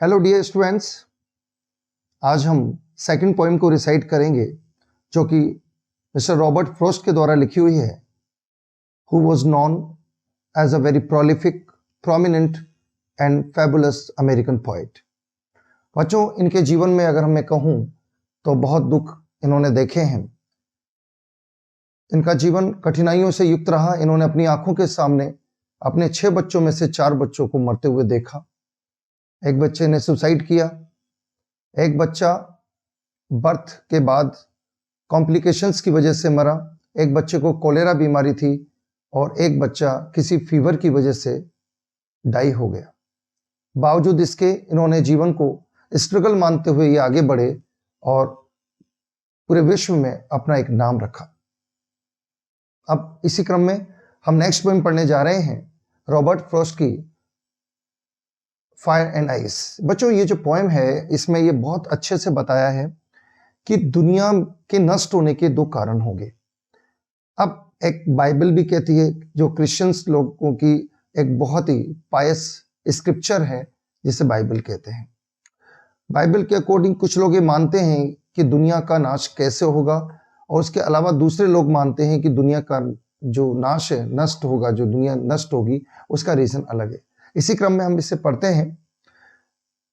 Hello dear students, आज हम second poem को रिसाइट करेंगे जो कि मिस्टर रॉबर्ट फ्रॉस्ट के द्वारा लिखी हुई है, who was known as a very prolific, prominent and fabulous American poet. बच्चों, इनके जीवन में अगर मैं कहूँ तो बहुत दुख इन्होंने देखे हैं। इनका जीवन कठिनाइयों से युक्त रहा। इन्होंने अपनी आंखों के सामने अपने 6 बच्चों में से 4 बच्चों को मरते हुए देखा। एक बच्चे ने सुसाइड किया, एक बच्चा बर्थ के बाद कॉम्प्लिकेशंस की वजह से मरा, एक बच्चे को कोलेरा बीमारी थी और एक बच्चा किसी फीवर की वजह से डाई हो गया। बावजूद इसके इन्होंने जीवन को स्ट्रगल मानते हुए ये आगे बढ़े और पूरे विश्व में अपना एक नाम रखा। अब इसी क्रम में हम नेक्स्ट पोएम पढ़ने जा रहे हैं, रॉबर्ट फ्रॉस्ट की फायर एंड आइस। बच्चों, ये जो पोएम है इसमें ये बहुत अच्छे से बताया है कि दुनिया के नष्ट होने के 2 कारण होंगे। अब एक बाइबल भी कहती है, जो क्रिश्चियंस लोगों की एक बहुत ही पायस स्क्रिप्चर है जिसे बाइबल कहते हैं। बाइबल के अकॉर्डिंग कुछ लोग ये मानते हैं कि दुनिया का नाश कैसे होगा, और उसके अलावा दूसरे लोग मानते हैं कि दुनिया का जो नाश है, नष्ट होगा, जो दुनिया नष्ट होगी उसका रीजन अलग है। इसी क्रम में हम इसे पढ़ते हैं।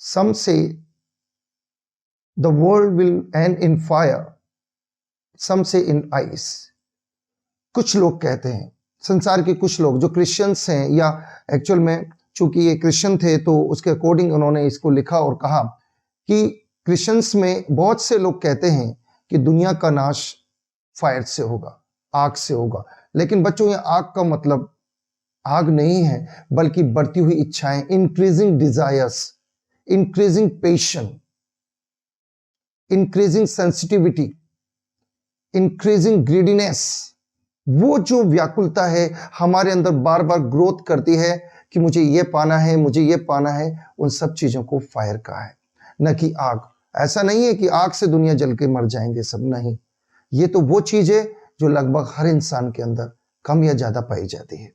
Some say the world will end in fire, some say in ice. कुछ लोग कहते हैं, संसार के कुछ लोग जो क्रिश्चियंस हैं, या एक्चुअल में चूंकि ये क्रिश्चियन थे तो उसके अकॉर्डिंग उन्होंने इसको लिखा और कहा कि क्रिश्चियंस में बहुत से लोग कहते हैं कि दुनिया का नाश फायर से होगा, आग से होगा। लेकिन बच्चों, ये आग का मतलब आग नहीं है, बल्कि बढ़ती हुई इच्छाएं, इंक्रीजिंग डिजायर्स, इंक्रीजिंग पेशन, इंक्रीजिंग सेंसिटिविटी, इंक्रीजिंग ग्रीडीनेस। वो जो व्याकुलता है हमारे अंदर बार बार ग्रोथ करती है कि मुझे ये पाना है, मुझे ये पाना है, उन सब चीजों को फायर कहा है, न कि आग। ऐसा नहीं है कि आग से दुनिया जल के मर जाएंगे सब, नहीं। ये तो वो चीज है जो लगभग हर इंसान के अंदर कम या ज्यादा पाई जाती है।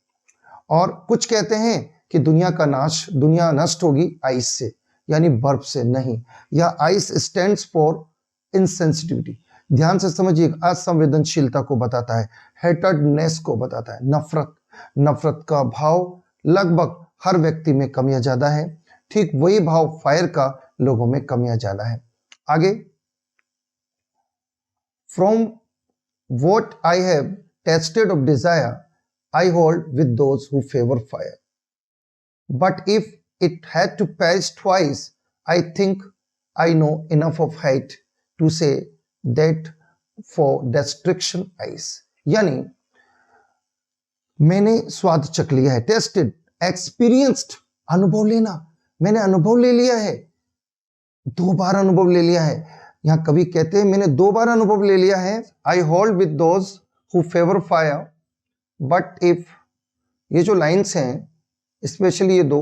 और कुछ कहते हैं कि दुनिया नष्ट होगी आइस से, यानी बर्फ से। नहीं, यह आइस स्टैंड्स फॉर इनसेंसिटिविटी। ध्यान से समझिए, असंवेदनशीलता को बताता है, हेटर्डनेस को बताता है, नफरत का भाव लगभग हर व्यक्ति में कम या ज्यादा है। ठीक वही भाव फायर का लोगों में कम या ज्यादा है। आगे, from what I have tested of desire I hold with those who favor fire. But if it had to perish twice, I think I know enough of hate to say that for destruction ice. यानी मैंने स्वाद चख लिया है, tested, experienced, अनुभव लेना, मैंने अनुभव ले लिया है, 2 बार अनुभव ले लिया है। यहां कवि कहते हैं मैंने 2 बार अनुभव ले लिया है। I hold with those who favor fire. But if, ये जो लाइन्स हैं, स्पेशली ये 2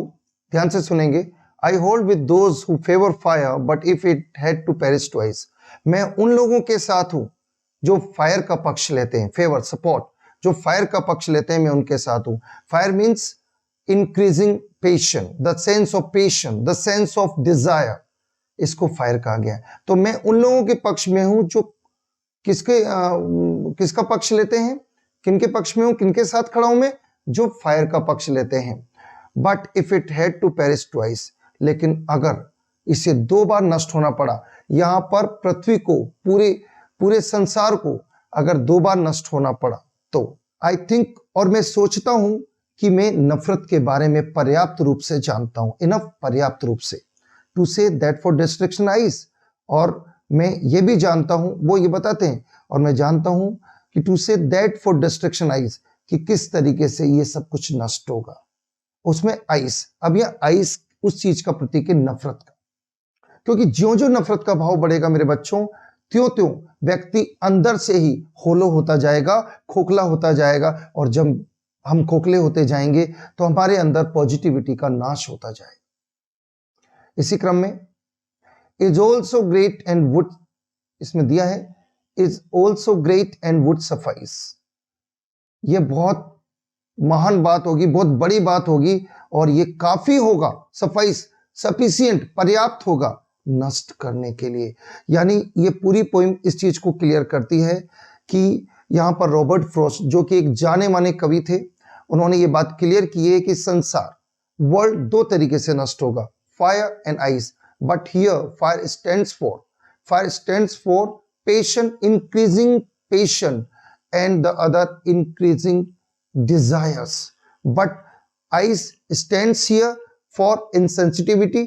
ध्यान से सुनेंगे। I hold with those who favour fire but if it had to perish twice. मैं उन लोगों के साथ हूं जो फायर का पक्ष लेते हैं, फेवर, सपोर्ट, जो फायर का पक्ष लेते हैं, मैं उनके साथ हूं। Fire means increasing passion, the sense of passion, the sense of desire, इसको फायर कहा गया है। तो मैं उन लोगों के पक्ष में हूं जो किसका पक्ष लेते हैं, किनके पक्ष में हूं, किनके साथ खड़ा हूं मैं, जो फायर का पक्ष लेते हैं। But if it had to perish twice, लेकिन अगर इसे 2 बार नष्ट होना पड़ा, यहां पर पृथ्वी को, पूरे संसार को अगर 2 बार नष्ट होना पड़ा, तो आई थिंक, और मैं सोचता हूं कि मैं नफरत के बारे में पर्याप्त रूप से जानता हूं, इनफ, पर्याप्त रूप से, to say that for destruction eyes. और मैं ये भी जानता हूं, वो ये बताते हैं, और मैं जानता हूं कि to say that for destruction ice, कि किस तरीके से ये सब कुछ नष्ट होगा। उसमें आइस, अब यह आइस उस चीज का प्रतीक है, नफरत का। क्योंकि ज्यों-ज्यों नफरत का भाव बढ़ेगा मेरे बच्चों, त्यों-त्यों व्यक्ति अंदर से ही होलो होता जाएगा, खोखला होता जाएगा, और जब हम खोखले होते जाएंगे तो हमारे अंदर पॉजिटिविटी का नाश होता जाएगा। इसी क्रम में, is also great and would, इसमें दिया है is also great and would suffice। ये बहुत महान बात होगी, बहुत बड़ी बात होगी, और ये काफी होगा। सफाइस, सफिशिएंट पर्याप्त होगा नष्ट करने के लिए। यानी ये पूरी पोइम इस चीज को क्लियर करती है कि यहाँ पर रॉबर्ट फ्रॉस्ट जो कि एक जाने माने कवि थे, उन्होंने ये बात क्लियर की है कि संसार वर्ल्ड दो तरीके से नष्ट होगा, fire and ice, but here fire stands for patient, increasing patient, and the other increasing desires, but ice stands here for insensitivity,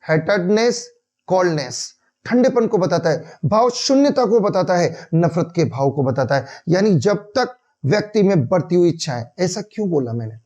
hatredness, coldness। ठंडेपन को बताता है, भाव शून्यता को बताता है, नफरत के भाव को बताता है। यानी जब तक व्यक्ति में बढ़ती हुई इच्छाएं, ऐसा क्यों बोला मैंने,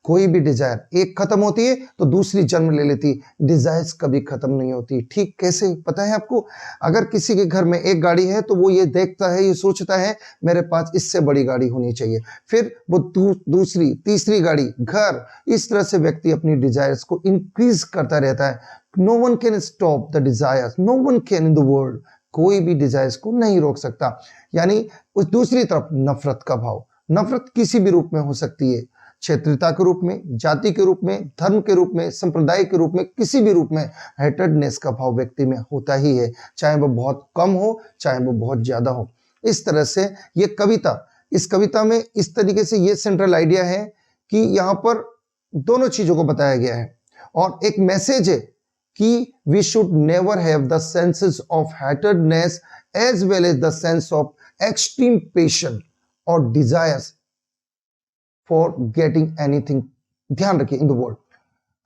कोई भी डिजायर एक खत्म होती है तो दूसरी जन्म ले लेती, डिजायर्स कभी खत्म नहीं होती। ठीक कैसे पता है आपको, अगर किसी के घर में एक गाड़ी है तो वो ये देखता है, ये सोचता है मेरे पास इससे बड़ी गाड़ी होनी चाहिए, फिर वो दूसरी तीसरी गाड़ी, घर, इस तरह से व्यक्ति अपनी डिजायर्स को इंक्रीज करता रहता है। No one can stop the desires, no one can in the world, कोई भी डिजायर्स को नहीं रोक सकता। यानी उस दूसरी तरफ नफरत का भाव, नफरत किसी भी रूप में हो सकती है, क्षेत्रीयता के रूप में, जाति के रूप में, धर्म के रूप में, संप्रदाय के रूप में, किसी भी रूप में हेटेडनेस का भाव व्यक्ति में होता ही है, चाहे वो बहुत कम हो चाहे वो बहुत ज्यादा हो। इस तरह से ये कविता, इस कविता में इस तरीके से ये सेंट्रल आइडिया है कि यहाँ पर दोनों चीजों को बताया गया है और एक मैसेज है कि we should never have the senses of hatedness as well as the sense of extreme passion और डिजायर्स फॉर गेटिंग एनीथिंग। ध्यान रखिए इन द वर्ल्ड।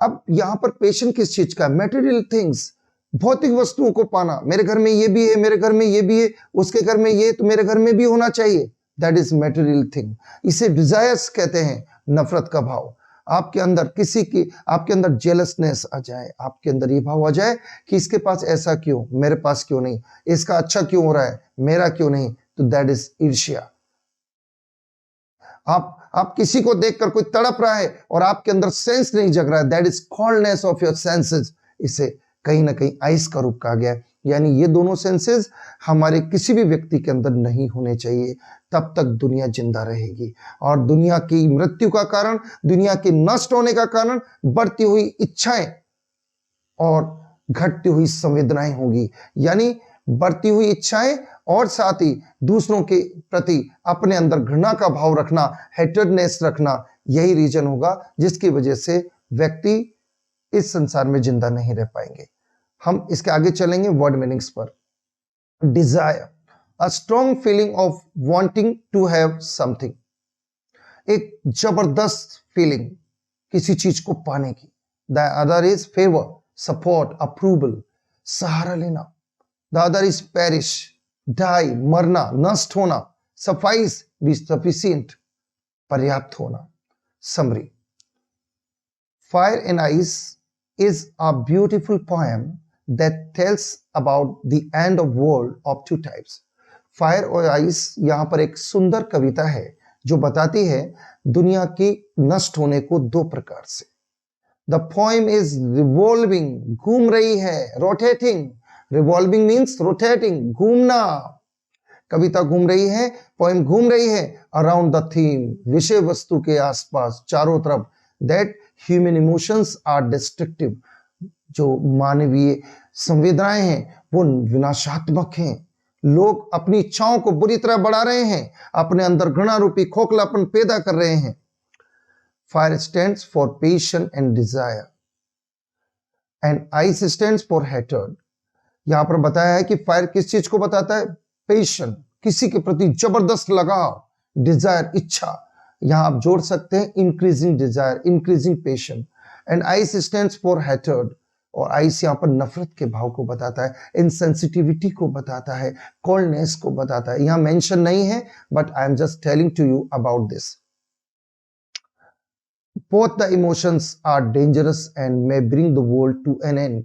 अब यहां पर पेशन किस चीज का, मेटेरियल थिंग्स, भौतिक वस्तुओं को पाना, मेरे घर में ये भी है, मेरे घर में ये भी है, उसके घर में ये, तो मेरे घर में भी होना चाहिए, दैट इज मेटेरियल थिंग। इसे डिजायर्स कहते हैं, नफरत का भाव। आपके अंदर किसी की, आपके अंदर जेलसनेस आ जाए, आपके अंदर ये भाव आ जाए कि इसके पास ऐसा क्यों, मेरे पास क्यों नहीं, इसका अच्छा क्यों हो रहा है, मेरा क्यों नहीं, तो दैट इज ईर्ष्या। आप किसी को देखकर कोई तड़प रहा है और आपके अंदर सेंस नहीं जग रहा है, that is coldness of your senses. इसे कहीं ना कहीं आइस का रूप कहा गया है। यानी ये दोनों सेंसेस हमारे किसी भी व्यक्ति के अंदर नहीं होने चाहिए, तब तक दुनिया जिंदा रहेगी। और दुनिया की मृत्यु का कारण, दुनिया के नष्ट होने का कारण बढ़ती हुई इच्छाएं और घटती हुई संवेदनाएं होगी। यानी बढ़ती हुई इच्छाएं और साथ ही दूसरों के प्रति अपने अंदर घृणा का भाव रखना, हेटेडनेस रखना, यही रीजन होगा जिसकी वजह से व्यक्ति इस संसार में जिंदा नहीं रह पाएंगे। हम इसके आगे चलेंगे वर्ड मीनिंग्स पर। Desire, a strong feeling of wanting to have something, एक जबरदस्त फीलिंग किसी चीज को पाने की। The other is favour, support, approval, सहारा लेना। The other is perish, die, मरना, नष्ट होना। सफाइस, बी सफिशिएंट, पर्याप्त होना। Summary, fire and ice is a beautiful poem that tells about the end of world of two types. Fire और ice यहां पर एक सुंदर कविता है जो बताती है दुनिया की नष्ट होने को दो प्रकार से। The poem is revolving, घूम रही है, rotating, revolving means rotating, घूमना। कविता घूम रही है, पोएम घूम रही है अराउंड द थीम, विषय वस्तु के आसपास, चारों तरफ। That human emotions are destructive, जो मानवीय संवेदनाएं हैं वो विनाशात्मक हैं। लोग अपनी इच्छाओं को बुरी तरह बढ़ा रहे हैं, अपने अंदर घृणा रूपी खोखलापन पैदा कर रहे हैं। Fire stands for passion and desire and ice stands for hatred. यहां पर बताया है कि फायर किस चीज को बताता है, पेशन, किसी के प्रति जबरदस्त लगाव, डिजायर, इच्छा, यहां आप जोड़ सकते हैं increasing desire, increasing passion. And ice stands for hatred, और आइस यहां पर नफरत के भाव को बताता है, इनसेंसिटिविटी को बताता है, कोल्डनेस को बताता है। यहां मेंशन नहीं है but I am just telling to you about this. Both the emotions are dangerous and may bring the world to an end.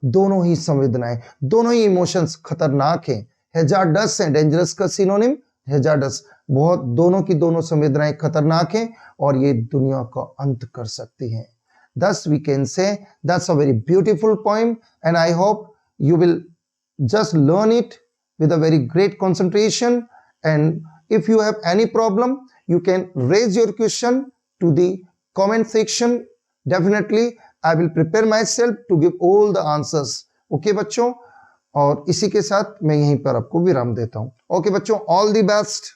दोनों ही संवेदनाएं, दोनों ही इमोशंस खतरनाक हैं, हैजार्डस है, डेंजरस का सिनोनिम हैजार्डस। बहुत, दोनों की दोनों संवेदनाएं खतरनाक हैं और ये दुनिया का अंत कर सकती हैं। Thus we can say that's a very beautiful poem and I hope you will just learn it with a very great concentration, and if you have any problem you can raise your question to the comment section. Definitely I will prepare myself to give all the answers. Okay बच्चों, और इसी के साथ मैं यहीं पर आपको विराम देता हूं। ओके बच्चों, ऑल द बेस्ट।